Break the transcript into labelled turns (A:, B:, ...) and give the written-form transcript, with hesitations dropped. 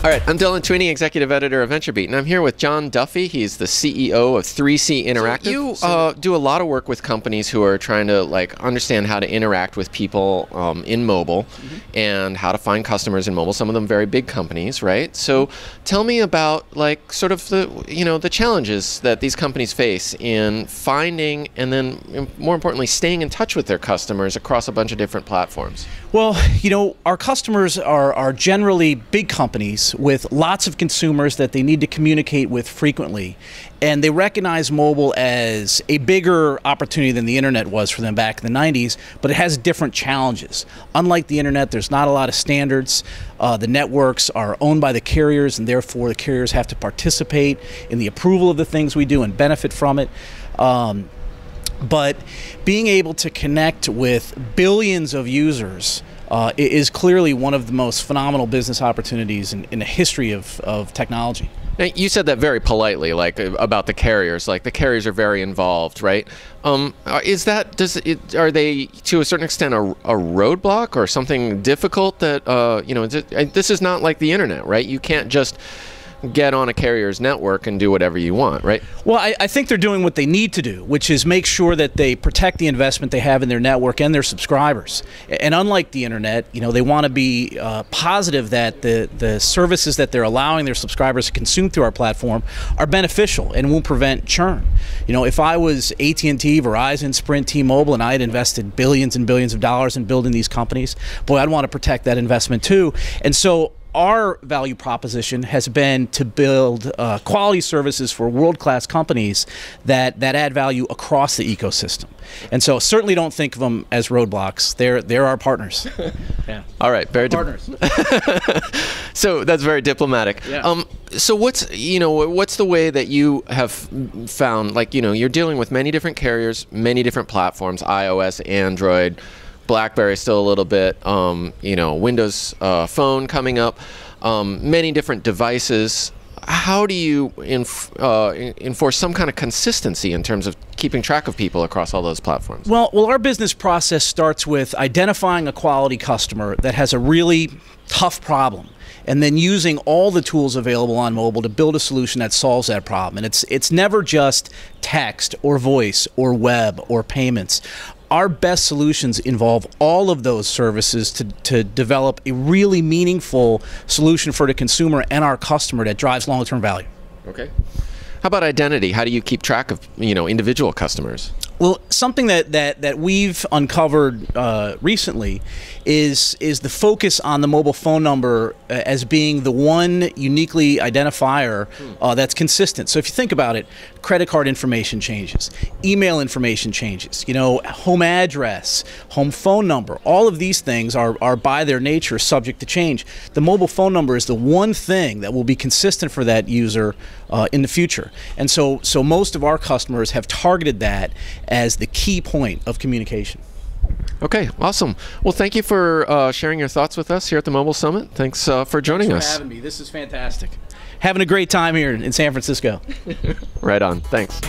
A: All right, I'm Dylan Tweeney, Executive Editor of VentureBeat, and I'm here with John Duffy. He's the CEO of 3Cinteractive. So you do a lot of work with companies who are trying to understand how to interact with people in mobile and how to find customers in mobile. Some of them very big companies, right? So tell me about sort of the challenges that these companies face in finding and then more importantly staying in touch with their customers across a bunch of different platforms.
B: Well, our customers are generally big companies with lots of consumers that they need to communicate with frequently. And they recognize mobile as a bigger opportunity than the internet was for them back in the 90s, but it has different challenges. Unlike the internet, there's not a lot of standards. The networks are owned by the carriers, and therefore the carriers have to participate in the approval of the things we do and benefit from it. But being able to connect with billions of users is clearly one of the most phenomenal business opportunities in the history of technology.
A: Now, you said that very politely, about the carriers. The carriers are very involved, right? Are they to a certain extent a roadblock or something difficult that this is not like the internet, right? You can't just get on a carrier's network and do whatever you want, right?
B: Well, I think they're doing what they need to do, which is make sure that they protect the investment they have in their network and their subscribers. And unlike the internet, they want to be positive that the services that they're allowing their subscribers to consume through our platform are beneficial and won't prevent churn. If I was AT&T, Verizon, Sprint, T-Mobile, and I had invested billions and billions of dollars in building these companies, boy, I'd want to protect that investment too. And so our value proposition has been to build quality services for world-class companies that add value across the ecosystem. And so certainly don't think of them as roadblocks. They're our partners.
A: Yeah. All right. Very partners. So that's very diplomatic.
B: Yeah.
A: So what's the way that you have found, you're dealing with many different carriers, many different platforms, iOS, Android, BlackBerry still a little bit, Windows Phone coming up, many different devices. How do you enforce some kind of consistency in terms of keeping track of people across all those platforms?
B: Well, our business process starts with identifying a quality customer that has a really tough problem, and then using all the tools available on mobile to build a solution that solves that problem. And it's never just text or voice or web or payments. Our best solutions involve all of those services to develop a really meaningful solution for the consumer and our customer that drives long-term value.
A: Okay. How about identity? How do you keep track of individual customers?
B: Well, something that we've uncovered recently is the focus on the mobile phone number as being the one uniquely identifier that's consistent. So if you think about it, credit card information changes, email information changes, home address, home phone number, all of these things are by their nature subject to change. The mobile phone number is the one thing that will be consistent for that user in the future. And so most of our customers have targeted that as the key point of communication.
A: Okay, awesome. Well, thank you for sharing your thoughts with us here at the Mobile Summit. Thanks for joining us.
B: Thanks for having me. This is fantastic. Having a great time here in San Francisco.
A: Right on. Thanks.